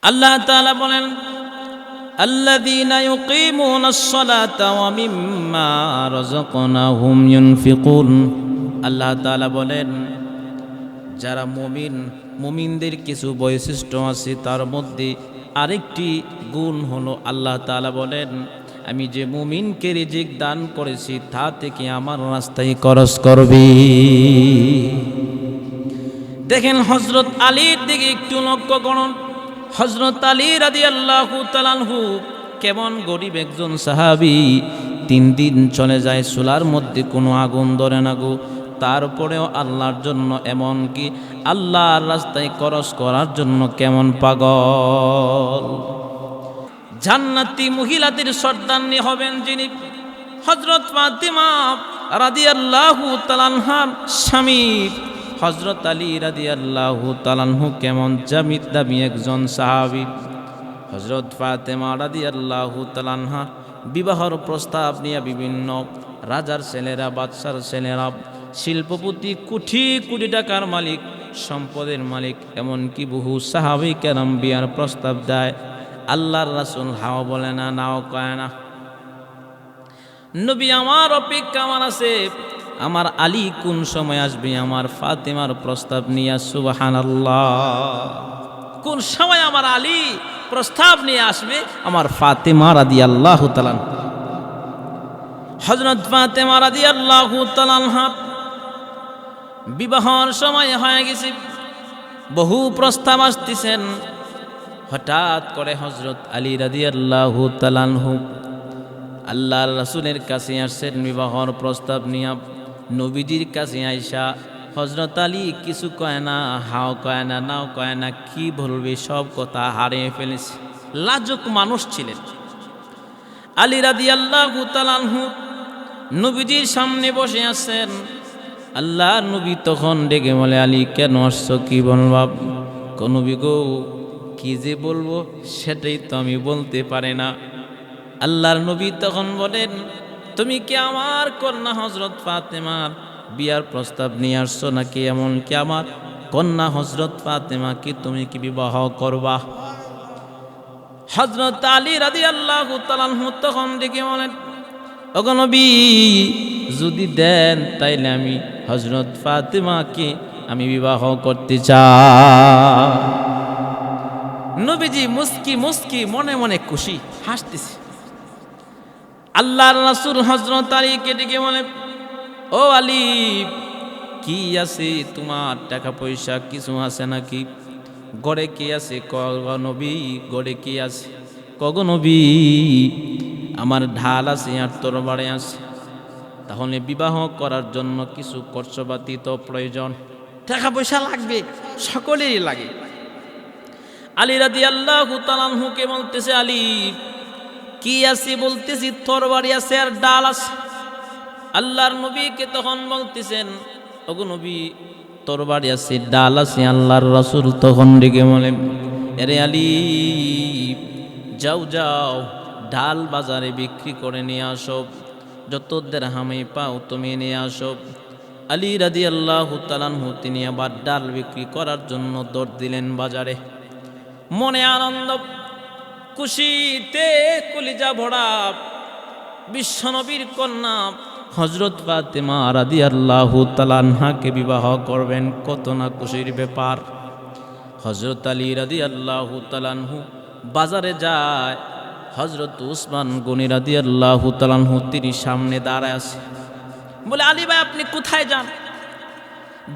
আল্লাহ তাআলা বলেন, আল্লাযীনা ইউকিমুনাস সালাতা ওয়া মিম্মা রাযাকনাহুম ইউনফিকুন। আল্লাহ তাআলা বলেন, যারা মুমিনদের কিছু বৈশিষ্ট্য আছে, তার মধ্যে আরেকটি গুণ হলো আল্লাহ তাআলা বলেন, আমি যে মুমিনকে রিজিক দান করেছি তা থেকে আমার রাস্তায় খরচ করবি। দেখেন হযরত আলীর দিকে একটু লক্ষ্য করুন। হযরত আলী রাদিয়াল্লাহু তাআলা আনহু কেমন গরিব একজন সাহাবী। 3 দিন চলে যায়, চুলার মধ্যে কোনো আগুন ধরে না গো। তারপরেও আল্লাহর জন্য, এমনকি আল্লাহর রাস্তায় খরচ করার জন্য কেমন পাগল। জান্নাতি মহিলাদের সর্দারনি হবেন যিনি, হযরত ফাতিমা রাদিয়াল্লাহু তাআলা আনহার স্বামী হযরত আলী রাদিয়াল্লাহু তাআলা আনহু কেমন দামি একজন সাহাবী। হযরত ফাতিমা রাদিয়াল্লাহু তাআলা আনহা বিবাহর প্রস্তাব নিয়ে বিভিন্ন রাজার ছেলেরা, বাদশার ছেলেরা, শিল্পপতি, কোটি কোটি টাকার মালিক, সম্পদের মালিক, এমনকি বহু সাহাবী কেরাম বিয়ার প্রস্তাব দেয়। আল্লাহর রাসূল হাও বলে না, নাও কয় না। নবী আমার অপেক্ষা আমার আছে, আমার আলী কোন সময় আসবে আমার ফাতেমার প্রস্তাব নিয়ে। সুবহানাল্লাহ, কোন সময় আমার আলী প্রস্তাব নিয়ে আসবে আমার ফাতেমা রাদিয়াল্লাহু তাআলা। হযরত ফাতেমা রাদিয়াল্লাহু তাআলা বিবাহর সময় হয়ে গেছে, বহু প্রস্তাব আসতেছেন। হঠাৎ করে হযরত আলী রাদিয়াল্লাহু তাআলা আল্লাহর রাসূলের কাছে আসছেন বিবাহর প্রস্তাব নিয়ে। নবীজির কাছে আইসা হযরত আলী কিছু কয় না, হাও কয় না, নাও কয় না, কি বলবে সব কথা হারিয়ে ফেলেছে। লাজুক মানুষ ছিলেন। আলী রাদিয়াল্লাহু তাআলা নবীজির সামনে বসে আছেন। আল্লাহর নবী তখন ডেকে বলে, আলী কেন আসছো, কি বলবা? নবী গো, কি যে বলবো সেটাই তো আমি বলতে পারি না। আল্লাহর নবী তখন বলেন, তুমি কি আমার কন্যা হযরত ফাতেমার বিয়ার প্রস্তাব নিয়ে আসছো নাকি? এমনকি আমার কন্যা হযরত ফাতেমা কি তুমি কি বিবাহ করবা? হযরত আলী রাদিয়াল্লাহু তাআলা তখন ডেকে বলেন, ওগো নবী, যদি দেন তাইলে আমি হযরত ফাতেমাকে আমি বিবাহ করতে চাই। নবীজি মুস্কি মুস্কি মনে মনে খুশি হাসতেছে। আল্লাহর রাসূল হযরত আলীকে ডেকে বলে, ও আলী, কি আছে তোমার? টাকা পয়সা কিছু আছে নাকি? গড়ে কি আছে? কগো নবী, গড়ে কি আছে? কগো নবী, আমার ঢাল আছে আর তরবারি আছে। তাহলে বিবাহ করার জন্য কিছু খরচপাতি তো প্রয়োজন, টাকা পয়সা লাগবে, সকলেরই লাগে। আলী রাদিয়াল্লাহু তাআলা কে বলতেছে, আলী কি আছে? বলতেছি তরবারি আছে আর ডাল আছে। আল্লাহর নবীকে তখন বলতেছেন, ওগো নবী, তরবারি আছে, ডাল আছে। আল্লাহর রাসূল তখন ডেকে বলেন, আরে আলী, যাও যাও, ডাল বাজারে বিক্রি করে নিয়ে আসো, যত দিরহামে পাও তুমি নিয়ে আসো। আলী রাদিয়াল্লাহু তাআলা তিনি আবার ডাল বিক্রি করার জন্য দৌড় দিলেন বাজারে। মনে আনন্দ, খুশিতে কলিজা ভরা বিশ্বনবীর কন্যা হযরত ফাতেমা রাদিয়াল্লাহু তাআলা আনহাকে বিবাহ করবেন, কত না খুশির ব্যাপার। হযরত আলী রাদিয়াল্লাহু তাআলা বাজারে যায়। হযরত উসমান গনি রাদিয়াল্লাহু তাআলা তিনি সামনে দাঁড়ায় আছে। বলে, আলী ভাই আপনি কোথায় যান?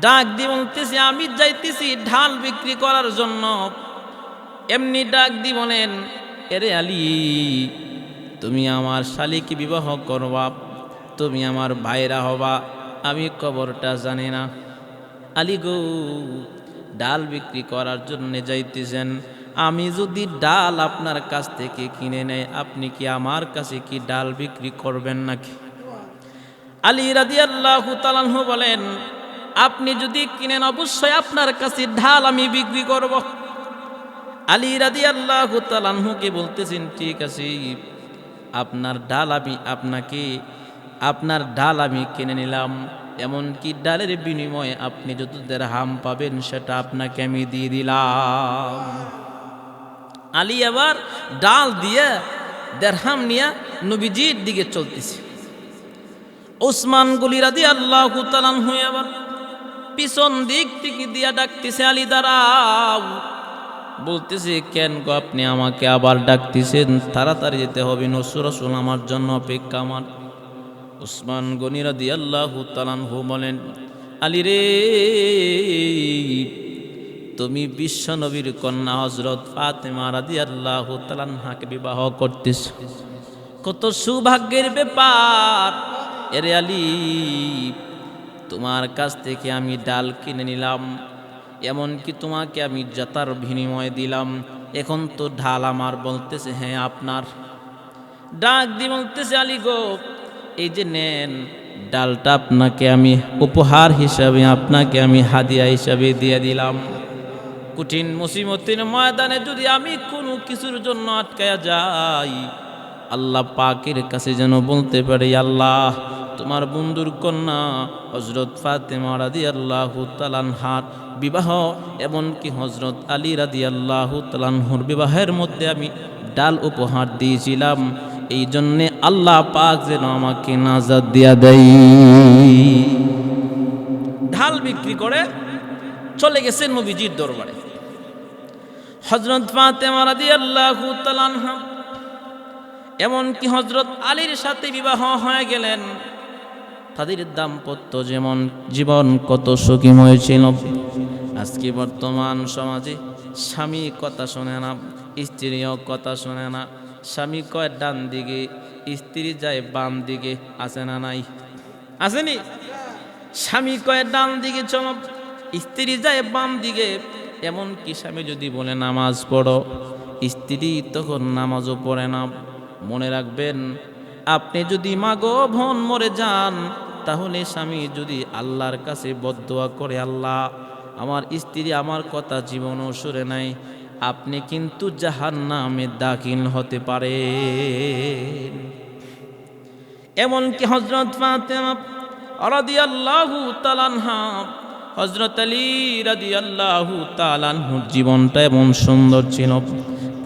ডাক দিয়ে বলতেছি, আমি যাইতেছি ঢাল বিক্রি করার জন্য। এমনি ডাক দিয়ে বলেন, এরে আলী, তুমি আমার শালীকে বিবাহ করবা, তুমি আমার ভাইরা হবা, আমি খবরটা জানি না। আলী গো, ডাল বিক্রি করার জন্য যাইতেছেন, আমি যদি ডাল আপনার কাছ থেকে কিনে নেই, আপনি কি আমার কাছে কি ডাল বিক্রি করবেন নাকি? আলী রাদিয়াল্লাহু তাআলা বলেন, আপনি যদি কিনেন অবশ্যই আপনার কাছে ঢাল আমি বিক্রি করব। আলী রাদিয়াল্লাহু তাআলা কে বলতেছেন, ঠিক আছে, আপনার ডাল আমি কিনে নিলাম, এমনকি ডালের বিনিময়ে আপনি যত দিরহাম পাবেন সেটা আপনাকে আমি দিয়ে দিলাম। আলী আবার ডাল দিয়ে দেরহাম নিয়ে নবীজির দিকে চলতেছে। ওসমান গনি রাদিয়াল্লাহু তাআলা আনহু আবার পিছন দিক থেকে দিয়া ডাকতেছে, আলী দাঁড়াও। বলতেছে, কেন গো আপনি আমাকে আবার ডাকতেছেন? তাড়াতাড়ি যেতে হবে, রাসূল আমার জন্য অপেক্ষা আমার। ওসমান গনি রাদিয়াল্লাহু তাআলা আনহু বলেন, আলী রে, তুমি বিশ্ব নবীর কন্যা হযরত ফাতেমা রাদিয়াল্লাহু তাআলা আনহাকে বিবাহ করতেছ, কত সৌভাগ্যের ব্যাপার। এরে আলী, তোমার কাছ থেকে আমি ডাল কিনে নিলাম, এমনকি তোমাকে আমি জাতার বিনিময়ে দিলাম, এখন তো ঢাল আমার। বলতেছে, হ্যাঁ আপনার। ডাক দিয়ে বলতেছে, আলী গো, এই যে নেন ডালটা, আপনাকে আমি উপহার হিসাবে, আপনাকে আমি হাদিয়া হিসাবে দিয়ে দিলাম। কঠিন মুসিবতের ময়দানে যদি আমি কোনো কিছুর জন্য আটকায়া যাই, আল্লাহ পাকের কাছে যেন বলতে পারি, আল্লাহ তোমার বন্ধুর কন্যা হযরত ফাতেমা রাদিয়াল্লাহু তাআলা আনহার বিবাহ, এমনকি হযরত আলী রাদিয়াল্লাহু তাআলা আনহুর বিবাহের মধ্যে আমি ডাল উপহার দিয়েছিলাম, এই জন্যে আল্লাহ পাক যেন আমাকে নাজাত দিয়া দেয়। ঢাল বিক্রি করে চলে গেছেন নবীজির দরবারে। হযরত ফাতেমা রাদিয়াল্লাহু তাআলা আনহা এমনকি হযরত আলীর সাথে বিবাহ হয়ে গেলেন। তাদের দাম্পত্য যেমন জীবন কত সুখীময় ছিল। আজকে বর্তমান সমাজে স্বামী কথা শোনে না, স্ত্রীও কথা শোনে না। স্বামী কয় ডান দিকে, স্ত্রী যায় বাম দিকে। আছে না নাই? আসেনি? স্বামী কয় ডান দিকে চলো, স্ত্রী যায় বাম দিকে। এমনকি স্বামী যদি বলে নামাজ পড়ো, স্ত্রী তখন নামাজও পড়ে না। মনে রাখবেন, আপনি যদি মাগো বোন মরে যান, তাহলে স্বামী যদি আল্লাহর কাছে বদদোয়া করে, আল্লাহ আমার স্ত্রী আমার কথা জীবনও শুনে নাই, আপনি কিন্তু জাহান্নামে দাখিল হতে পারেন। এমনকি হযরত ফাতেমা রাদিয়াল্লাহু তাআলা আনহা, হযরত আলী রাদিয়াল্লাহু তাআলা আনহুর জীবনটা এমন সুন্দর ছিল,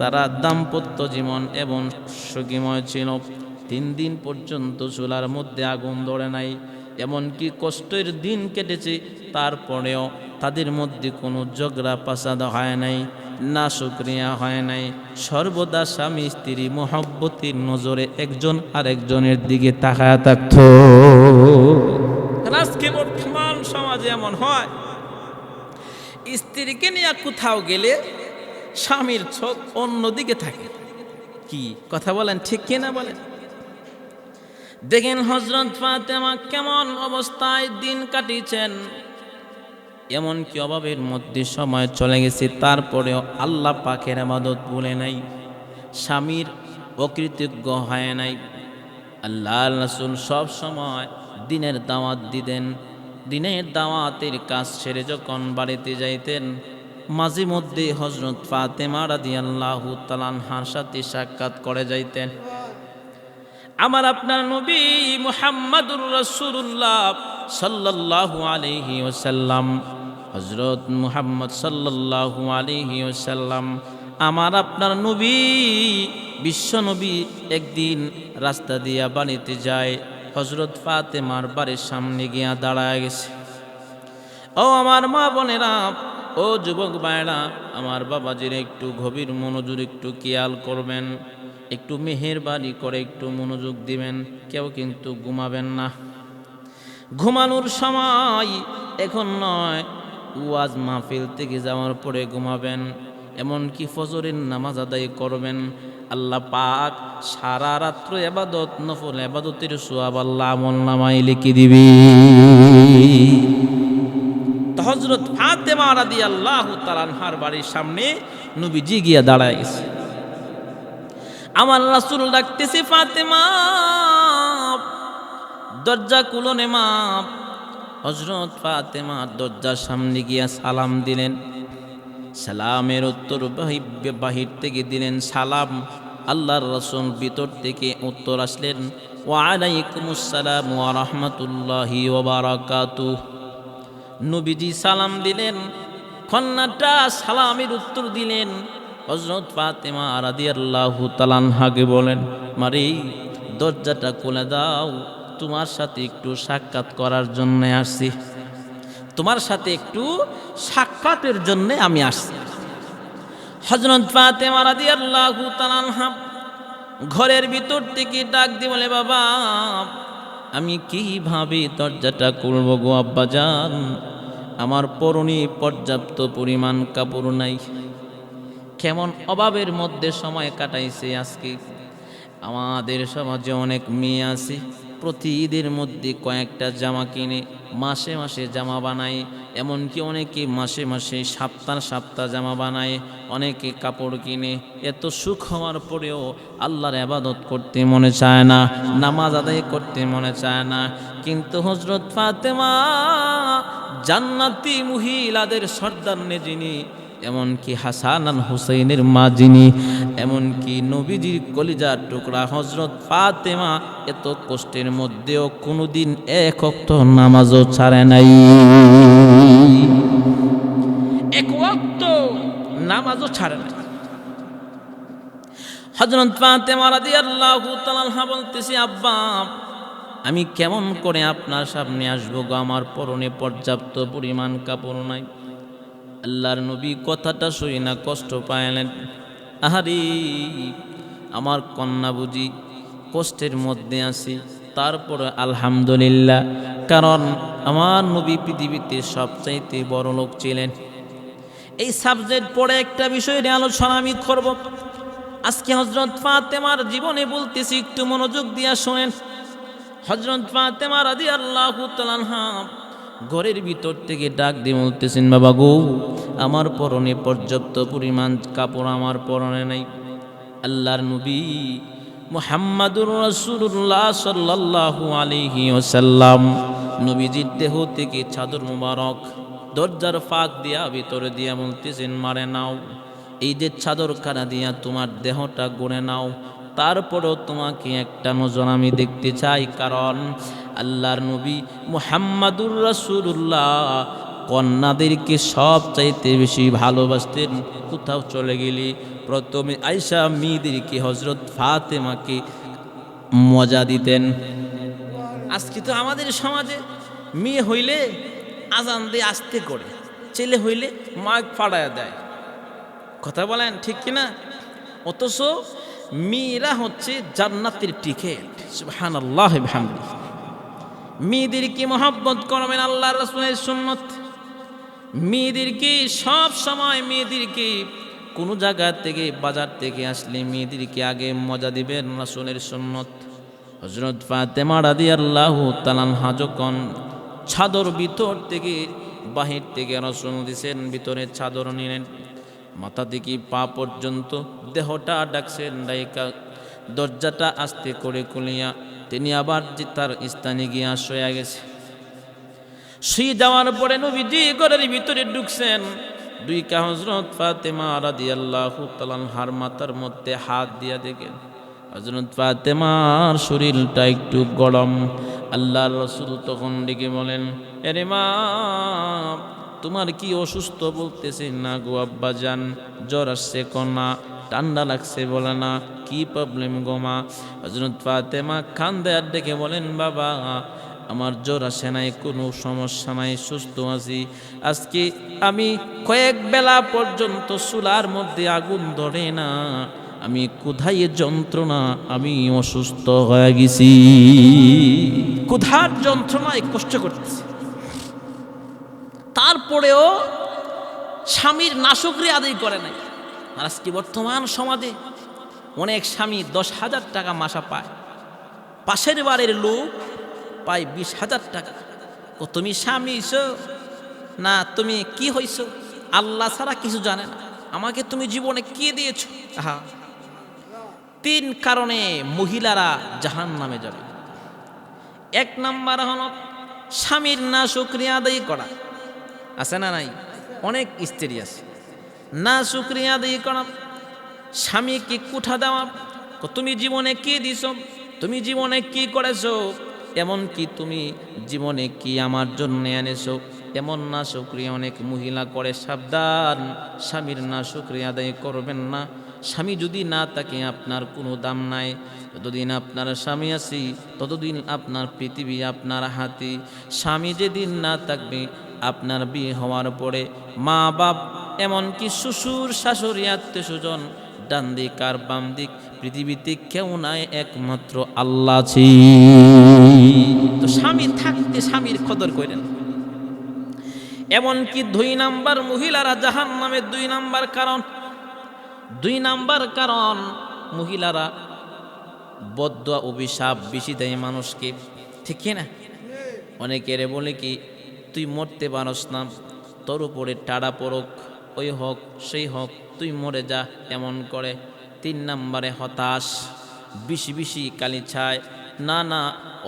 তারা দাম্পত্য জীবন এমন সুখময় ছিল। 3 দিন পর্যন্ত চুলার মধ্যে আগুন ধরে নাই, এমনকি কষ্টের দিন কেটেছে, তারপরেও তাদের মধ্যে কোনো ঝগড়া ফাসাদ হয় নাই, না শুকরিয়া হয় নাই। সর্বদা স্বামী স্ত্রী মহব্বতের নজরে একজন আরেকজনের দিকে তাকায় থাকত। আজকে বর্তমান সমাজে এমন হয়, স্ত্রীকে নিয়ে কোথাও গেলে স্বামীর চোখ অন্যদিকে থাকে। কি কথা বলেন, ঠিক কিনা বলেন? দেখেন হযরত ফাতেমা কেমন অবস্থায় দিন কাটিয়েছেন। এমনকি অভাবের মধ্যে সময় চলে গেছে, তারপরেও আল্লাহ পাকের ইবাদত ভুলে নাই, স্বামীর অকৃতজ্ঞ হয় নাই। আল্লাহর রাসূল সব সময় দিনের দাওয়াত দিতেন। দিনের দাওয়াতের কাজ ছেড়ে যখন বাড়িতে যাইতেন, মাঝে মধ্যে হযরত ফাতেমা রাদিয়াল্লাহু তাআলা আনহার সাথে সাক্ষাৎ করে যাইতেন। আমার আপনার নবী মুহাম্মাদুর রাসূলুল্লাহ সাল্লাল্লাহু আলাইহি ওয়াসাল্লাম, হযরত মুহাম্মদ সাল্লাল্লাহু আলাইহি ওয়াসাল্লাম, আমার আপনার নবী বিশ্ব নবী একদিন রাস্তা দিয়া বাড়িতে যায়, হযরত ফাতেমার বাড়ির সামনে গিয়া দাঁড়ায় গেছে। ও আমার মা বোনেরা, ও যুবক ভাইরা, আমার বাবাজির একটু গভীর মনোযোগ, একটু খেয়াল করবেন, একটু মেহেরবানি করে একটু মনোযোগ দিবেন। কেউ কিন্তু ঘুমাবেন না। ঘুমানোর সময় এখন নয়, ওয়াজ মাহফিল থেকে যাওয়ার পরে ঘুমাবেন। এমনকি ফজরের নামাজ আদায় করবেন। আল্লাহ পাক সারা রাত্র ইবাদত, নফল ইবাদতের সওয়াব আল্লাহ আমলনামায় লিখে দিবে। হযরত ফাতেমা রাদিয়াল্লাহু তাআলা আনহার বাড়ির সামনে নবীজি গিয়া দাঁড়ায় গেছে। আমার রাসূল ডাকতেছে, ফাতেমা দরজা খুলো নে মা। হযরত ফাতেমা দরজার সামনে গিয়া সালাম দিলেন। সালামের উত্তর বাহির থেকে দিলেন সালাম। আল্লাহর রাসূল ভিতর থেকে উত্তর আসলেন, ওয়া আলাইকুমুস সালাম ওয়া রাহমাতুল্লাহি ওয়া বারাকাতুহু। নবীজি সালাম দিলেন, কন্যাটা সালামের উত্তর দিলেন, হযরত ফাতেমা রাদিয়াল্লাহু তাআলা আনহাকে বলেন, মারে দরজাটা খুলে দাও, তোমার সাথে একটু সাক্ষাৎ করার জন্য আসছি, তোমার সাথে একটু সাক্ষাতের জন্য আমি আসছি। হযরত ফাতেমা রাদিয়াল্লাহু তাআলা আনহা ঘরের ভিতর থেকে ডাক দিয়ে বলে, বাবা আমি কিভাবে দরজাটা খুলব গো আব্বাজান, আমার পরনে পর্যাপ্ত পরিমাণ কাপড় নাই। কেমন অভাবের মধ্যে সময় কাটাইছে আজকে। আমাদের সমাজে অনেক মেয়ে আছে, প্রতি ঈদের মধ্যে কয়েকটা জামা কিনে মাসে মাসে জামা বানায়, এমনকি অনেকে মাসে মাসে সপ্তাহ সপ্তাহ জামা বানায়, অনেকে কাপড় কিনে। এত সুখ হওয়ার পরেও আল্লাহর ইবাদত করতে মনে চায় না, নামাজ আদায় করতে মনে চায় না। কিন্তু হযরত ফাতেমা জান্নাতি মহিলাদের সর্দারনে যিনি, এমনকি হাসান আর হুসাইনের মা যিনি, এমনকি নবীজির কলিজার টুকরা হযরত ফাতেমা এত কষ্টের মধ্যেও কোনোদিন এক ওয়াক্ত নামাজও ছাড়ে নাই, এক ওয়াক্ত নামাজও ছাড়ে নাই। হযরত ফাতেমা রাদিয়াল্লাহু তাআলা আনহা বলতেছি, আব্বা আমি কেমন করে আপনার সামনে আসবো গো, আমার পরনে পর্যাপ্ত পরিমাণ কাপড় নাই। আল্লাহর নবী কথাটা শুই না কষ্ট পাইলেন। আহারে আমার কন্যা বুঝি কষ্টের মধ্যে আছি, তারপরে আলহামদুলিল্লাহ, কারণ আমার নবী পৃথিবীতে সবচাইতে বড় লোক ছিলেন। এই সাবজেক্ট পড়ে একটা বিষয় নিয়ে আলোচনা আমি করব আজকে। হযরত ফাতেমার জীবনে বলতেছি, একটু মনোযোগ দিয়া শোনেন। হযরত ফাতেমা রাদিয়াল্লাহু তাআলা আনহা ঘরের ভিতর থেকে ডাক দিয়ে বলতেছেন, বাবা গো আমার পরনে পর্যাপ্ত পরিমাণ কাপড় আমার পরনে নাই। আল্লাহর নবী মুহাম্মাদুর রাসূলুল্লাহ সাল্লাল্লাহু আলাইহি ওয়াসাল্লাম নবীজির দেহ থেকে চাদর মুবারক দরজার ফাঁক দিয়া ভিতরে দিয়া বলতেছেন, মারে নাও, এই যে চাদর খানা দিয়া তোমার দেহটা গড়ে নাও, তারপরেও তোমাকে একটা নজর আমি দেখতে চাই। কারণ আল্লাহর নবী মুহাম্মাদুর রাসূলুল্লাহ কন্যাদেরকে সব চাইতে বেশি ভালোবাসতেন। কোথাও চলে গেলে প্রথমে আয়েশা মেয়েদেরকে হযরত ফাতেমাকে মজা দিতেন। আজকে তো আমাদের সমাজে মেয়ে হইলে আজান দিয়ে আস্তে করে, ছেলে হইলে মাইক ফাড়ায় দেয়। কথা বলেন ঠিক কিনা? অথচ মেয়েরা হচ্ছে জান্নাতের টিকেট। সুবহানাল্লাহ ওয়া বিহামদিহি। মেয়েদেরকে মহব্বত করবেন, আল্লাহর রাসূলের সুন্নাত। মেয়েদেরকে সব সময়, মেয়েদেরকে কোনো জায়গা থেকে বাজার থেকে আসলে মেয়েদেরকে আগে মজা দিবেন, রাসূলের সুন্নাত। হযরত ফাতেমা রাদিয়াল্লাহু তাআলা আনহা যখন চাদর ভিতর থেকে বাহির থেকে রাসূল দিছেন, ভিতরে চাদর নিলেন, মাথা থেকে পা পর্যন্ত দেহটা ডাকছেন, ডাইকা দরজাটা আস্তে করে খুলিয়া তিনি আবার তার স্থানে গিয়া শুয়ে গেছে। শুয়ে যাওয়ার পরে নবীজি ঘরের ভিতরে ঢুকছেন। দুই কা হযরত ফাতেমা রাদিয়াল্লাহু তাআলা আনহার মাথার মধ্যে হাত দিয়া দেখেন হযরত ফাতেমার শরীরটা একটু গরম। আল্লাহর রাসূল তখন ডেকে বলেন, আরে মা তোমার কি অসুস্থ? বলতেছে, না গো আব্বাজান, জ্বর আসছে কন্যা, ঠান্ডা লাগছে বলে না, কি প্রবলেম গো মা? হযরত ফাতেমা কান্দে আর ডেকে বলেন, বাবা আমার জ্বর আসে নাই, কোনো সমস্যা নাই, সুস্থ আছি। আজকে আমি কয়েক বেলা পর্যন্ত চুলার মধ্যে আগুন ধরে না, আমি কোথায় যন্ত্রণা, আমি অসুস্থ হয়ে গেছি, ক্ষুধার যন্ত্রণায় কষ্ট করতেছি। তারপরেও স্বামীর নাশুকরি আদায় করে নাই। আর আজকে বর্তমান সমাজে অনেক স্বামী 10,000 টাকা মাসা পায়, পাশের বাড়ির লোক পায় 20,000 টাকা। তুমি স্বামী হইছো না, তুমি কি হইছো? আল্লাহ ছাড়া কিছু জানে না। আমাকে তুমি জীবনে কি দিয়েছো? আহা, 3 কারণে মহিলারা জাহান্নামে যাবে। 1 নাম্বার হলো স্বামীর নাশুকরি আদায় করা। আছে না নাই? অনেক স্ত্রী আছে, না শুকরিয়া আদায় করা, স্বামীকে কুঠা দেওয়া, তুমি জীবনে কি দিছো, তুমি জীবনে কি করেছো, এমন কি তুমি জীবনে কি আমার জন্য এনেছো, এমন না শুকরিয়া অনেক মহিলা করে, সাবধান, স্বামীর না শুকরিয়া আদায় করবেন না। স্বামী যদি না থাকে আপনার কোনো দাম নাই। যতদিন আপনার স্বামী আছি ততদিন আপনার পৃথিবী আপনার হাতে। স্বামী যেদিন না থাকবে, আপনার বিয়ে হওয়ার পরে মা বাপ এমনকি শ্বশুর শাশুড়ি আত্মীয় স্বজন ডান দিক আর বাম দিক পৃথিবীতে কেউ নাই, একমাত্র আল্লাহ আছে। তো স্বামী থাকতে স্বামীর কদর করেন। এমনকি 2 নাম্বার মহিলারা জাহান্নামের 2 নাম্বার কারণ, 2 নাম্বার কারণ মহিলারা বদদুয়া অভিশাপ বেশি দেয় মানুষকে, ঠিক না? অনেকেরে বলে কি তুই মরতে পারস না, তোর উপরে টাড়া পড়ক, ওই হোক সেই হোক, তুই মরে যা, এমন করে। 3 নাম্বারে হতাশ, বেশি বেশি কালি ছায়, না না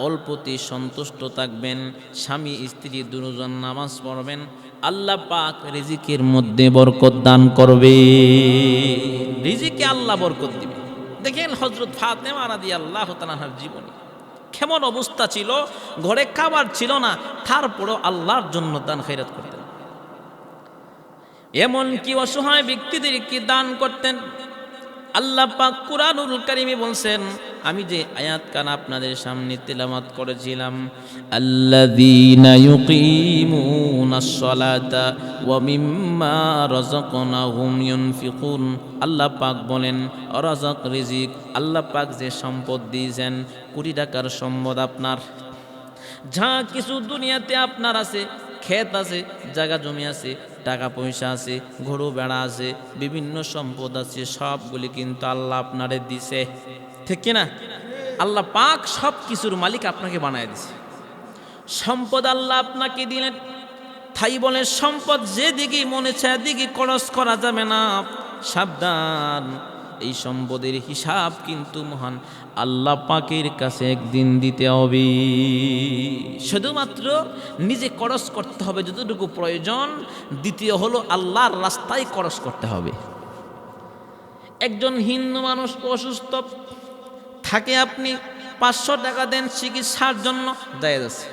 অল্পতে সন্তুষ্ট থাকবেন। স্বামী স্ত্রী দুজন নামাজ পড়বেন, আল্লাহ পাক রিজিকের মধ্যে বরকত দান করবে, রিজিকে আল্লাহ বরকত দিবে। দেখেন হযরত ফাতেমা রাদিয়াল্লাহু তাআলার জীবনী কেমন অবস্থা ছিল, ঘরে খাবার ছিল না, তারপরও আল্লাহর জন্য দান খয়রাত করতেন। এমন কি অসহায় ব্যক্তিদেরকে দান করতেন। আল্লাহ পাক কুরআনুল কারীমে বলছেন, আমি যে আয়াত কান আপনাদের সামনে তেলাওয়াত করেছিলাম, আল্লাযীনা ইউকিমুনাস সালাতা ওয়া মিম্মা রাযাকনাহুম ইউনফিকুন। আল্লাহ পাক বলেন রাযাক রিজিক, আল্লাহ পাক যে সম্পদ দিয়েছেন, কোটি টাকার সম্পদ আপনার, যা কিছু দুনিয়াতে আপনার আছে, ক্ষেত আছে, জায়গা জমি আছে, টাকা পয়সা আছে, গরু বেড়া আছে, বিভিন্ন সম্পদ আছে, সবগুলি কিন্তু আল্লাহ আপনারে দিছে, ঠিক কিনা? আল্লাহ পাক সব কিছুর মালিক আপনাকে বানায় দিছে। সম্পদ আল্লাহ আপনাকে দিলেন, তাই বলে সম্পদ যেদিকে মনে চায় দিকে খরচ করা যাবে না, সাবধান। এই সম্পদের হিসাব কিন্তু মহান আল্লাহ পাকের কাছে একদিন দিতে হবে। শুধুমাত্র নিজে খরচ করতে হবে যতটুকু প্রয়োজন, দ্বিতীয় হলো আল্লাহর রাস্তায় খরচ করতে হবে। একজন হিন্দু মানুষ অসুস্থ থাকে, আপনি 500 টাকা দেন চিকিৎসার জন্য, জায়েজ আছে।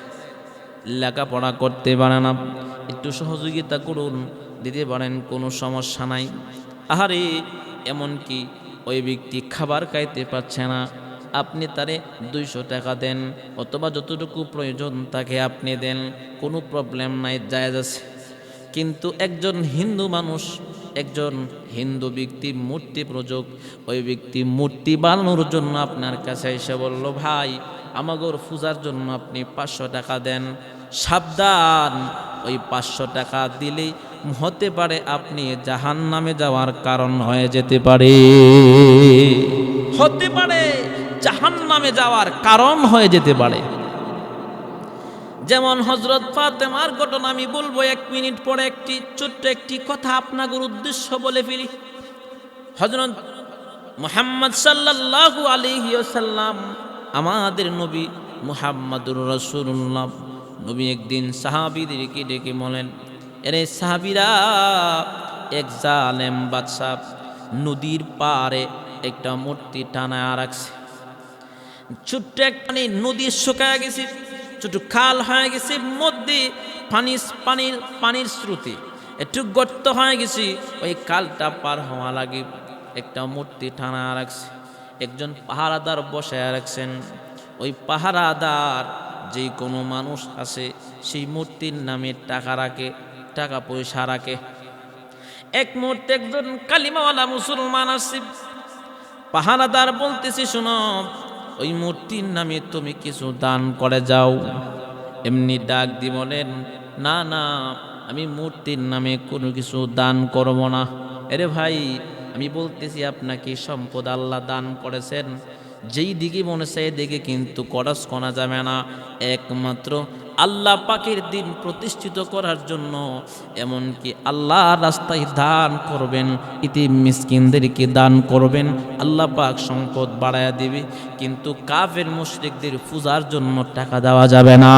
লেখাপড়া করতে পারে না, একটু সহযোগিতা করুন, দিতে পারেন, কোনো সমস্যা নাই। আহারে এমনকি ওই ব্যক্তি খাবার খাইতে পারছে না, আপনি তারে 200 টাকা দেন, অথবা যতটুকু প্রয়োজন তাকে আপনি দেন, কোনো প্রবলেম নাই, জায়েজ আছে। কিন্তু একজন হিন্দু মানুষ, একজন হিন্দু ব্যক্তি মূর্তি পূজক, ওই ব্যক্তি মূর্তি বানানোর জন্য আপনার কাছে এসে বলল, ভাই আমাগোর পূজার জন্য আপনি 500 টাকা দেন। সাবধান, ওই 500 টাকা দিলেই হতে পারে আপনি জাহান্নামে যাওয়ার কারণ হয়ে যেতে পারে, হতে পারে জাহান্নামে যাওয়ার কারণ হয়ে যেতে পারে। যেমন হযরত ফাতেমার ঘটনা আমি বলবো 1 মিনিট পরে, একটি ছোট্ট একটি কথা আপনাদের উদ্দেশ্য বলে ফেলি। হযরত মুহাম্মদ সাল্লাল্লাহু আলাইহি ওয়াসাল্লাম, আমাদের নবী মুহাম্মাদুর রাসূলুল্লাহ, নবী একদিন সাহাবীদেরকে ডেকে বলেন, এরে সাহাবীরা, এক জালেম বাদশা নদীর পাড়ে একটা মূর্তি টানায় রাখছে। ছোট্ট একটা নদী শুকায় গেছে, ছোট খাল হয়ে গেছে, মধ্যে পানির স্রোতে একটু গর্ত হয়ে গেছে, ওই খালটা পার হওয়া লাগে একটা মূর্তি টানা রাখছে। একজন পাহারাদার বসায় রাখছেন। ওই পাহারাদার যে কোনো মানুষ আছে সেই মূর্তির নামে টাকা রাখে, টাকা পয়সা রাখে। এক মুহূর্তে একজন কালিমাওয়ালা মুসলমান আছে, পাহারাদার বলতেছে, শোনো, ওই মূর্তির নামে তুমি কিছু দান করে যাও। এমনি ডাক দি বলেন, না না, আমি মূর্তির নামে কোনো কিছু দান করব না। আরে ভাই, আমি বলতেছি আপনাকে সম্পদ আল্লাহ দান করেছেন, যেই দিকে মনে চায় দিকে কিন্তু খরচ করা যাবে না, একমাত্র আল্লাহ পাকের দিন প্রতিষ্ঠিত করার জন্য। এমনকি আল্লাহর রাস্তায় দান করবেন, ইতিম মিসকিনদেরকে দান করবেন, আল্লাহ পাক সম্পদ বাড়ায়া দিবে। কিন্তু কাফের মুশরিকদের পূজার জন্য টাকা দেওয়া যাবে না।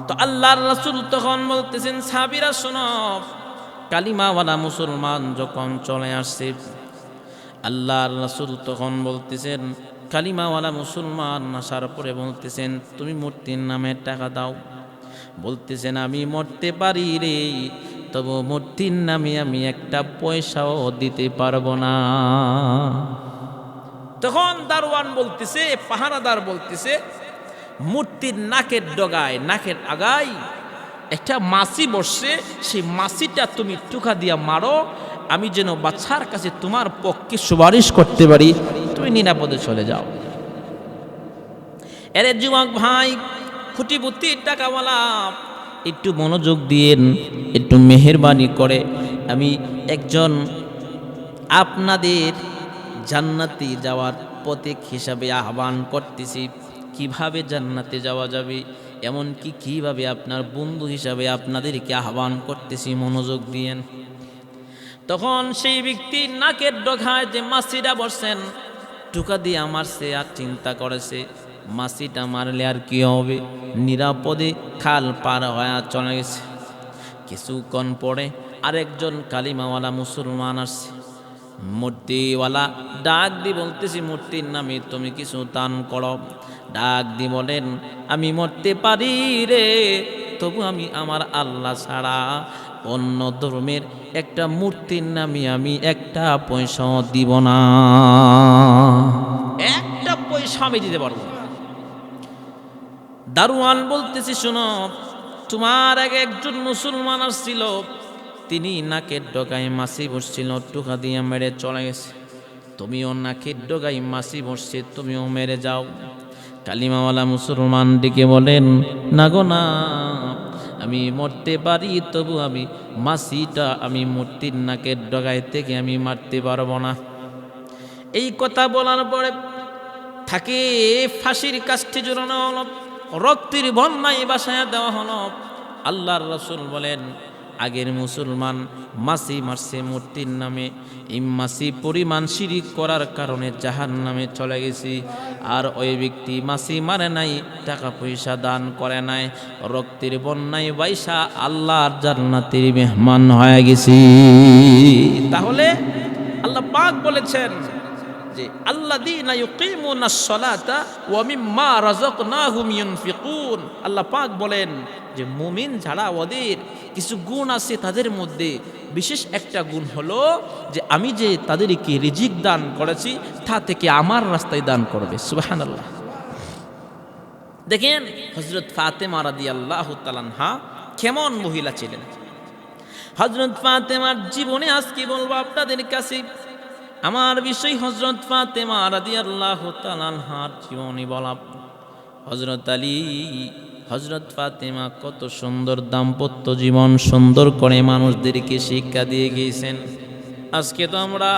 তো আল্লাহর রাসূল তখন বলতেছেন, সাহাবীরা শোনো, কালিমাওয়ালা মুসলমান যখন চলে আসছে, আল্লাহর রাসূল তখন বলতেছেন, কালিমাওয়ালা মুসলমান আসার পরে বলতেছেন, তুমি মূর্তির নামে টাকা দাও। বলতেছেন আমি মরতে পারি রে, তবু মূর্তির নামে আমি একটা পয়সাও দিতে পারবো না। তখন দারোয়ান বলতেছে, পাহারাদার বলতেছে, মূর্তির নাকের ডগায়, নাকের আগায় একটা মাছি বসছে, সেই মাছিটা তুমি টুকা দিয়া মারো, আমি যেন বাচ্চার কাছে তোমার পক্ষে সুপারিশ করতে পারি, তুমি নিরাপদে চলে যাও। এরে যুবক ভাই, খুঁটিপুতি টাকাওয়ালা, একটু মনোযোগ দিয়েন, একটু মেহেরবানি করে আমি একজন আপনাদের জান্নাতে যাওয়ার প্রতীক হিসাবে আহ্বান করতেছি। কিভাবে জান্নাতে যাওয়া যাবে, এমনকি কিভাবে আপনার বন্ধু হিসাবে আপনাদেরকে আহ্বান করতেছি, মনোযোগ দিয়েন। তখন সেই ব্যক্তি নাকের ডগায় যে মাছিটা বসছেন, টুকা দিয়ে মারছে আর চিন্তা করেছে মাছিটা মারলে আর কি হবে, নিরাপদে খাল পার হয়ে চলে গেছে। কিছুক্ষণ পরে আরেকজন কালিমাওয়ালা মুসলমান আসছে। মূর্তিওয়ালা ডাক দিয়ে বলতেছি, মূর্তির নামে তুমি কিছু দান করো। ডাক দিয়ে বলেন, আমি মরতে পারি রে, তবু আমি আমার আল্লাহ ছাড়া অন্য ধর্মের একটা মূর্তির নামে আমি একটা পয়সা দিব না, একটা পয়সা আমি দিতে পারবো না। দারোয়ান বলতেছি, শোনো, তোমার আগে একজন মুসলমান আসছিল, তিনি নাকের ডগায় মাছি বসছিল, টুকা দিয়ে মেরে চলে গেছে। তুমিও নাকের ডগায় মাছি বসছে, তুমিও মেরে যাও। কালিমাওয়ালা মুসলমান ডেকে বলেন, না গো না, আমি মরতে পারি, তবু আমি মাছিটা আমি মূর্তির নাকের ডগায় থেকে আমি মারতে পারবো না। এই কথা বলার পরে তাকে ফাঁসির কাষ্ঠে ঝুলানো হলো, রক্তের বন্যায় বাসায় দেওয়া হলো। আল্লাহর রাসূল বলেন, আগের মুসলমান মাছি মারছে মূর্তির নামে, এই মাছি পরিমাণ শিরিক করার কারণে জাহান্নামে চলে গেছি। আর ওই ব্যক্তি মাছি মারে নাই, টাকা পয়সা দান করে নাই, রক্তের বন্যায় বাইসা আল্লাহর জান্নাতের মেহমান হয়ে গেছি। তাহলে আল্লাহ পাক বলেছেন যে আল্লাযীনা ইউকিমুনাস সালাতা ওয়া মিম্মা রাযাকনাহুম ইউনফিকুন। আল্লাহ পাক বলেন যে মুমিন যারা, ওদের কিছু গুণ আছে, তাদের মধ্যে বিশেষ একটা গুণ হলো যে আমি যে তাদেরকে রিজিক দান করেছি তা থেকে আমার রাস্তায় দান করবে। সুবহানাল্লাহ। দেখেন হযরত ফাতেমা রাদিয়াল্লাহু তাআলা আনহা কেমন মহিলা ছিলেন। হযরত ফাতেমার জীবনে আজকে বলবো আপনাদের কাছে, আমার বিষয় হযরত ফাতেমা রাদিয়াল্লাহু তাআলা আনহার জীবনী বলা। হযরত আলী, হযরত ফাতেমা কত সুন্দর দাম্পত্য জীবন সুন্দর করে মানুষদেরকে শিক্ষা দিয়ে গিয়েছেন। আজকে তো আমরা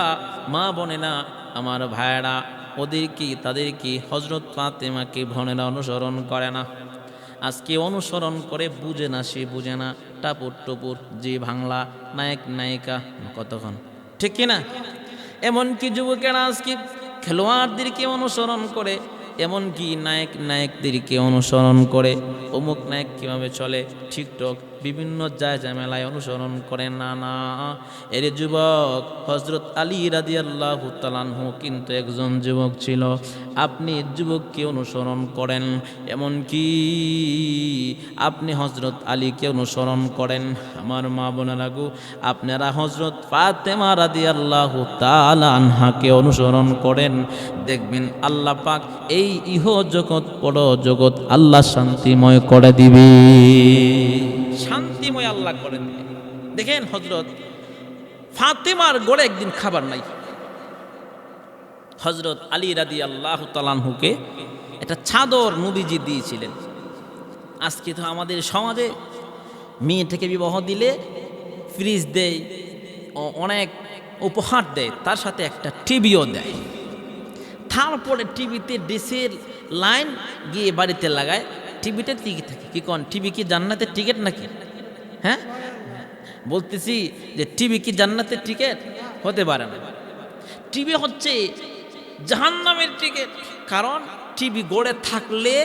মা বোনেরা, আমার ভাইয়েরা, ওদেরকে তাদেরকে হযরত ফাতেমাকে বোনেরা অনুসরণ করে না। আজকে অনুসরণ করে বুঝে না, সে বুঝে না, টাপুর টুপুর যে বাংলা নায়ক নায়িকা কতক্ষণ, ঠিক কিনা? এমনকি যুবকেরা আজকে খেলোয়াড়দেরকে অনুসরণ করে, এমনকি নায়ক নায়কদেরকে অনুসরণ করে, অমুক নায়ক কীভাবে চলে, টিকটক বিভিন্ন জায়গায় অনুসরণ করে। না না, এর যুবক হযরত আলী রাদিয়াল্লাহু তাআলা আনহু কিন্তু একজন যুবক ছিল। আপনি যুবককে অনুসরণ করেন, এমনকি আপনি হযরত আলীকে অনুসরণ করেন। আমার মা বোনেরা গো, আপনারা হযরত ফাতেমা রাদিয়াল্লাহু তাআলা আনহাকে অনুসরণ করেন, দেখবেন আল্লাহ পাক এই ইহ জগৎ পর জগৎ আল্লাহ শান্তিময় করে দিবে, শান্তিময় আল্লাহ করে দিবে। দেখেন হযরত ফাতেমার গড়ে একদিন খাবার নাই। হযরত আলী রাদিয়াল্লাহু তাআলা আনহুকে একটা চাদর নবীজি দিয়েছিলেন। আজকে তো আমাদের সমাজে মেয়েটাকে বিবাহ দিলে ফ্রিজ দেয়, অনেক উপহার দেয়, তার সাথে একটা টিভিও দেয়। তারপরে টিভিতে ডিশের লাইন গিয়ে বাড়িতে লাগায়, টিভিতে টিকিট থাকে। কি কোন টিভি কি জান্নাতের টিকিট নাকি? হ্যাঁ, বলতেছি যে টিভি কি জান্নাতের টিকিট? হতে পারে না। টিভি হচ্ছে জাহান্নামের টিকিট। কারণ টিভি গড়ে থাকলে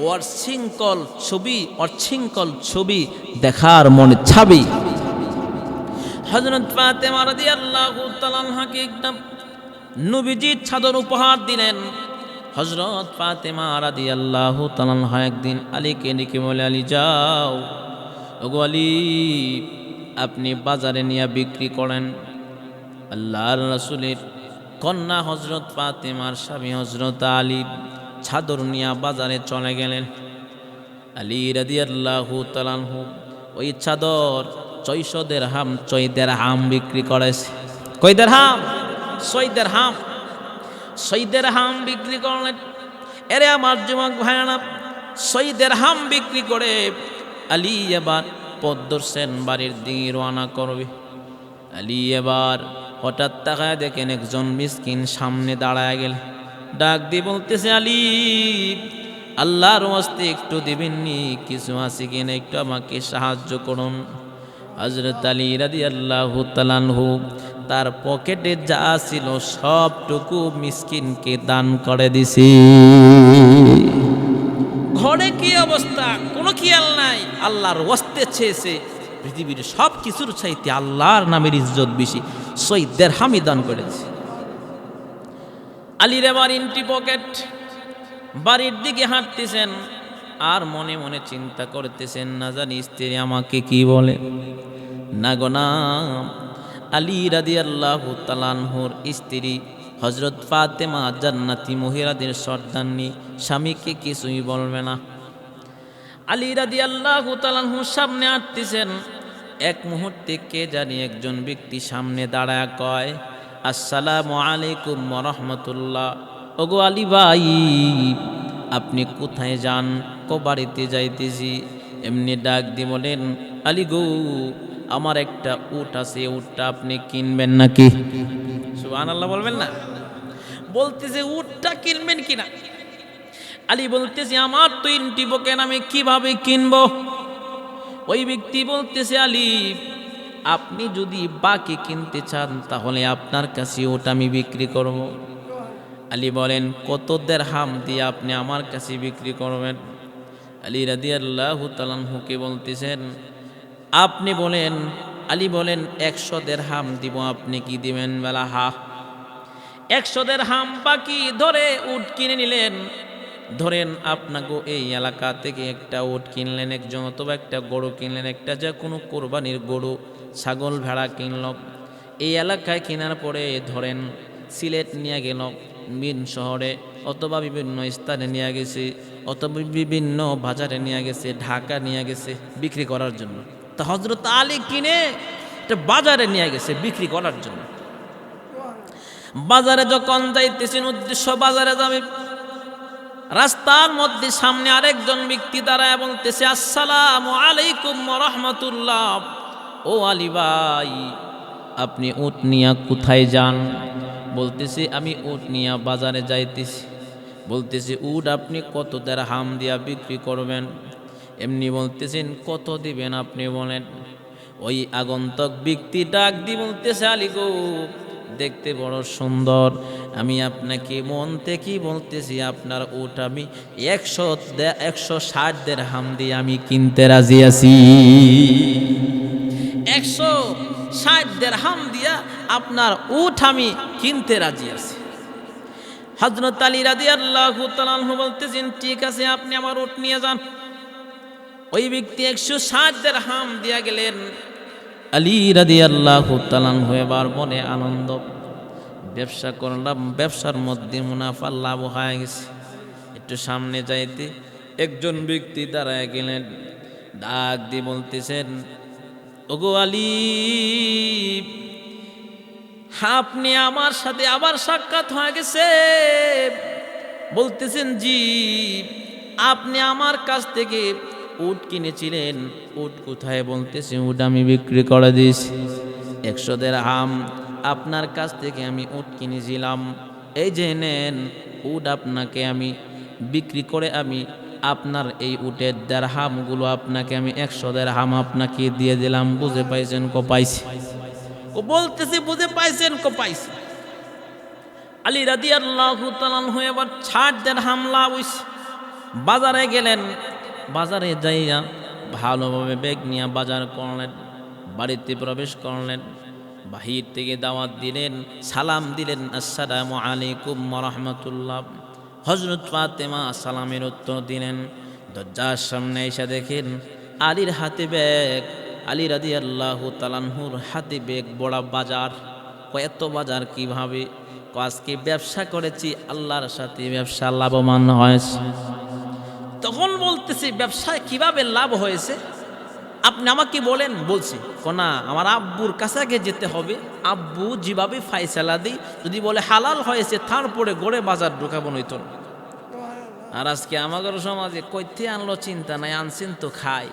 ওর শৃঙ্খল ছবি দেখার মনে ছাবি। হযরত ফাতেমা রাদিয়াল্লাহু তাআলা আনহাকে একটা নবীজির চাদর উপহার দিলেন। হযরত ফাতেমা রাদিয়াল্লাহু তাআলা আনহা একদিন আলীকে ডেকে বলে, আলী যাও, ওগো আলী, আপনি বাজারে নিয়ে বিক্রি করেন। আল্লাহর রাসূলের কন্যা হযরত ফাতেমার স্বামী হযরত আলী চাদর নিয়ে বাজারে চলে গেলেন। আলী রাদিয়াল্লাহু তাআলা আনহু ওই চাদর 600 দিরহাম 6 দিরহাম বিক্রি করেছে। কয় দিরহাম? 6 দিরহাম। 6 দিরহাম বিক্রি করলেন। এরে আমার যুবক ভাইরা, 6 দিরহাম বিক্রি করে আলী এবার পথ ধরছেন, বাড়ির দিকে রওনা করবে। আলী এবার হঠাৎ তাকায় দেখেন একজন মিসকিন সামনে দাঁড়ায় গেল। ডাক দিয়ে বলতেছে, আলী, আল্লাহর ওয়াস্তে একটু দিবেননি? কিছু আছে কিনা, একটু আমাকে সাহায্য করুন। হযরত আলী রাদিয়াল্লাহু তাআলা আনহু তার পকেটে যা ছিল সবটুকু মিসকিনকে দান করে দিছি। ঘরে কি অবস্থা, কোনো খেয়াল নাই, আল্লাহর ওয়াস্তে চেয়েছে। পৃথিবীর সব কিছুর চাইতে আল্লাহর নামের ইজ্জত বেশি। 6 দিরহামই দান করেছে। আলীর এবার ইন্টি পকেট, বাড়ির দিকে হাঁটতেছেন আর মনে মনে চিন্তা করতেছেন, না জানি স্ত্রী আমাকে কি বলে। না গো না, আলী রাদিয়াল্লাহু তাআলা আনহুর স্ত্রী হযরত ফাতেমা জান্নাতি মহিলাদের সর্দারনী, স্বামীকে কিছুই বলবে না। আলী রাদিয়াল্লাহু তাআলা আনহু সামনে হাঁটতেছেন, এক মুহূর্তে কে জানি একজন ব্যক্তি সামনে দাঁড়ায় কয়, আসসালামু আলাইকুম ওয়া রাহমাতুল্লাহ। ওগো আলী ভাই, আপনি কোথায় যান? কো বাড়িতে যাইতেছি। এমনি ডাক দিয়ে বলেন, আলী গো, আমার একটা উট আছে, উটটা আপনি কিনবেন নাকি? সুবহানাল্লাহ বলবেন না? বলতেছে উটটা কিনবেন কিনা। আলী বলতেছে, আমার তো ইন্টি পকেট, আমি কিভাবে কিনবো? ওই ব্যক্তি বলতেছে, আলী, আপনি যদি বাকি কিনতে চান তাহলে আপনার কাছে ওটা আমি বিক্রি করব। আলী বলেন, কত দিরহাম দিয়ে আপনি আমার কাছে বিক্রি করবেন? আলী রাদিয়াল্লাহু তাআলা আনহুকে বলতেছেন, আপনি বলেন। আলী বলেন, 100 দিরহাম দিব, আপনি কি দিবেন? বেলা হা। 100 দিরহাম বাকি ধরে উট কিনে নিলেন। ধরেন আপনাকে এই এলাকা থেকে একটা উট কিনলেন একজন, অথবা একটা গরু কিনলেন, একটা যে কোনো কোরবানির গরু, ছাগল, ভেড়া কিনল। এই এলাকায় কেনার পরে ধরেন সিলেট নিয়ে গেল, বিভিন্ন শহরে অথবা বিভিন্ন স্থানে নিয়ে গেছে, অথবা বিভিন্ন বাজারে নিয়ে গেছে, ঢাকা নিয়ে গেছে বিক্রি করার জন্য। তা হযরত আলী কিনে এটা বাজারে নিয়ে গেছে বিক্রি করার জন্য। বাজারে যখন যাইতেছেন, উদ্দেশ্য বাজারে যাবে, রাস্তার মধ্যে সামনে আরেকজন ব্যক্তি দাঁড়ায় বলতেছে, আসসালামু আলাইকুম ওয়া রাহমাতুল্লাহ। ও আলী ভাই, আপনি উট নিয়া কোথায় যান? বলতেছে, আমি উট নিয়া বাজারে যাইতেছি। বলতেছে, উট আপনি কত দিরহাম দিয়া বিক্রি করবেন? এমনি বলতেছেন, কত দিবেন আপনি বলেন। ওই আগন্তক ব্যক্তি ডাক দিয়ে বলতেছে, আলী গো, দেখতে বড় সুন্দর, আমি আপনাকে মন থেকে বলতেছি, আপনার উট আমি 160 দিরহাম দিয়ে আমি কিনতে রাজি আছি। 160 দিরহাম দিয়া আপনার উট আমি কিনতে রাজি আছি। হযরত আলী রাদিয়াল্লাহু তাআলা আনহু বলতেছেন, ঠিক আছে, আপনি আমার উট নিয়ে যান। ওই ব্যক্তি 160 দিরহাম দিয়া গেলেন। আলী রাদিয়াল্লাহু তাআলা আনহু এবার মনে আনন্দ, ব্যবসা করলাম, ব্যবসার মধ্যে মুনাফা লাভ হয়ে গেছে। একটু সামনে যাইতে একজন ব্যক্তি দাঁড়ায় গেলেন, ডাক দিয়ে বলতেছেন, ওগো আলী, আপনি আমার সাথে আবার সাক্ষাৎ হয়ে গেছে। বলতেছেন, জি, আপনি আমার কাছ থেকে উট কিনেছিলেন। উট কোথায়? বলতেছে, উট আমি বিক্রি করে দিয়েছি। 100 দিরহাম আপনার কাছ থেকে আমি উট কিনেছিলাম, এই যে নেন, উট আপনাকে আমি বিক্রি করে আমি আপনার এই উটের দিরহামগুলো আপনাকে আমি 100 দিরহাম আপনাকে দিয়ে দিলাম। বুঝে পাইছেন? কো পাইছি। ও বলতেছে, বুঝে পাইছেন? কো পাইছি। আলী রাদিয়াল্লাহু তাআলা আনহু এবার 60 দিরহাম লাভ হইছে। বাজারে গেলেন, বাজারে যাইয়া ভালোভাবে ব্যাগ নিয়ে বাজার করলেন, বাড়িতে প্রবেশ করলেন, বাহির থেকে দাওয়াত দিলেন, সালাম দিলেন, আসসালামু আলাইকুম ওয়া রাহমাতুল্লাহ। হযরত ফাতেমা সালামের উত্তর দিলেন। দরজার সামনে এসে দেখেন আলীর হাতে ব্যাগ। আলী রাদিয়াল্লাহু তাআলা আনহুর হাতে ব্যাগ, বড় বাজার। এত বাজার কিভাবে? আজকে ব্যবসা করেছি, আল্লাহর সাথে ব্যবসা লাভবান হয়েছে। তখন বলতেছি ব্যবসায় কিভাবে লাভ হয়েছে আপনি আমাকে বলেন। বলছি কোনা আমার আব্বুর কাছে আগে যেতে হবে, আব্বু যেভাবে ফাইসালা দিই, যদি বলে হালাল হয়েছে তারপরে গড়ে বাজার ঢোকাবো নইতো না। আর আজকে আমাদের সমাজে কইতে আনলো চিন্তা নাই, আনছেন তো খাই।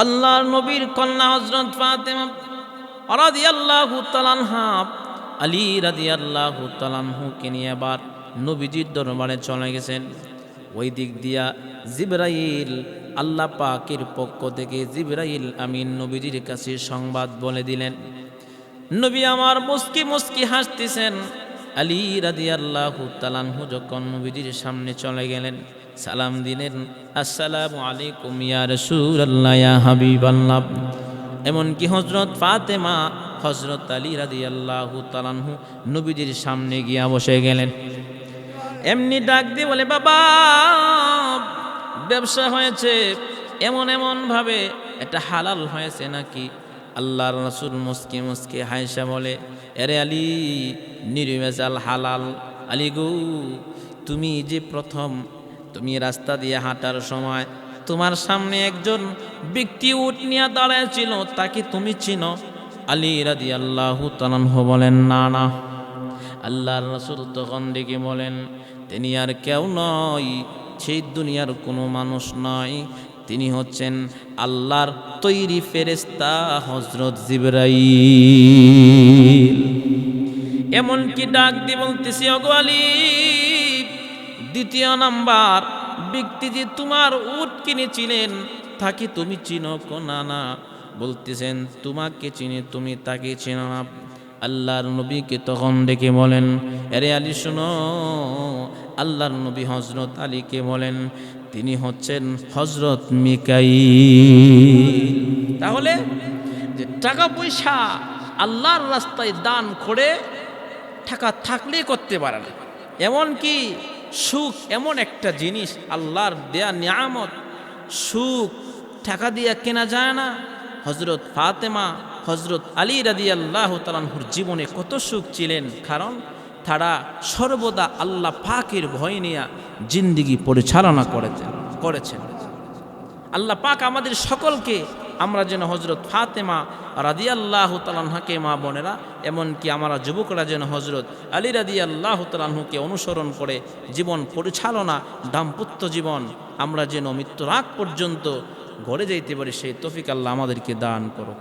আল্লাহর নবীর কন্যা হযরত ফাতেমা রাদিয়াল্লাহু তাআলা আনহা আলী রাদিয়াল্লাহু তাআলা আনহুকে নিয়ে আবার নবীজির দরবারে চলে গেছেন। ওই দিক দিয়া জিবরাইল, আল্লাহ পাকের পক্ষ থেকে জিবরাইল আমিন নবীজির কাছে সংবাদ বলে দিলেন। নবী আমার মুস্কি মুস্কি হাসতেছেন। আলী রাদিয়াল্লাহু তাআলা আনহু যখন নবীজির সামনে চলে গেলেন, সালাম দিলেন, আসসালামু আলাইকুম ইয়া রাসূলুল্লাহ ইয়া হাবিবাল্লাহ। এমনকি হযরত ফাতেমা, হযরত আলী রাদিয়াল্লাহু তাআলা আনহু নবীজির সামনে গিয়া বসে গেলেন। এমনি ডাক দিয়ে বলে, বাবা ব্যবসা হয়েছে এমন এমন ভাবে, এটা হালাল হয়েছে নাকি? আল্লাহর রাসূল মুস্কি মুস্কি হাসা বলে, আরে আলী, নির্ভেজাল হালাল। আলী গো, তুমি যে প্রথম তুমি রাস্তা দিয়ে হাঁটার সময় তোমার সামনে একজন ব্যক্তি উট নিয়ে দাঁড়ায় ছিল, তাকে তুমি চিনো? আলী রাদিয়াল্লাহু তাআলা আনহু বলেন, না না। আল্লাহর রাসূল তখন ডেকে বলেন, তিনি আর কেউ নয়, সেই দুনিয়ার কোনো মানুষ নয়, তিনি হচ্ছেন আল্লাহর তৈরি ফেরেশতা হযরত জিবরাইল। এমনকি ডাক দিয়ে বলতেছি, ওগো আলী, দ্বিতীয় নাম্বার ব্যক্তি যে তোমার উট কিনেছিলেন তাকে তুমি চিনো? না না। বলতেছেন তোমাকে চিনি, তুমি তাকে চিনো না। আল্লাহর নবীকে তখন ডেকে বলেন, আরে আলী শোনো, আল্লাহর নবী হযরত আলীকে বলেন, তিনি হচ্ছেন হযরত মিকাইল। তাহলে যে টাকা পয়সা আল্লাহর রাস্তায় দান করে টাকা থাকলে করতে পারে না। এমনকি সুখ এমন একটা জিনিস, আল্লাহর দেয়া নিয়ামত, সুখ টাকা দিয়ে কেনা যায় না। হযরত ফাতেমা, হযরত আলী রাদিয়াল্লাহু তাআলা আনহুর জীবনে কত সুখ ছিলেন, কারণ তারা সর্বদা আল্লাহ পাকের ভয় নিয়ে জিন্দেগি পরিচালনা করেছেন। আল্লাহ পাক আমাদের সকলকে, আমরা যেন হযরত ফাতেমা রাদিয়াল্লাহু তাআলা আনহাকে, মা বোনেরা, এমনকি আমরা যুবকরা যেন হযরত আলী রাদিয়াল্লাহু তাআলা আনহুকে অনুসরণ করে জীবন পরিচালনা, দাম্পত্য জীবন আমরা যেন মৃত্যুর আগ পর্যন্ত গড়ে যাইতে পারি, সেই তৌফিক আল্লাহ আমাদেরকে দান করুক।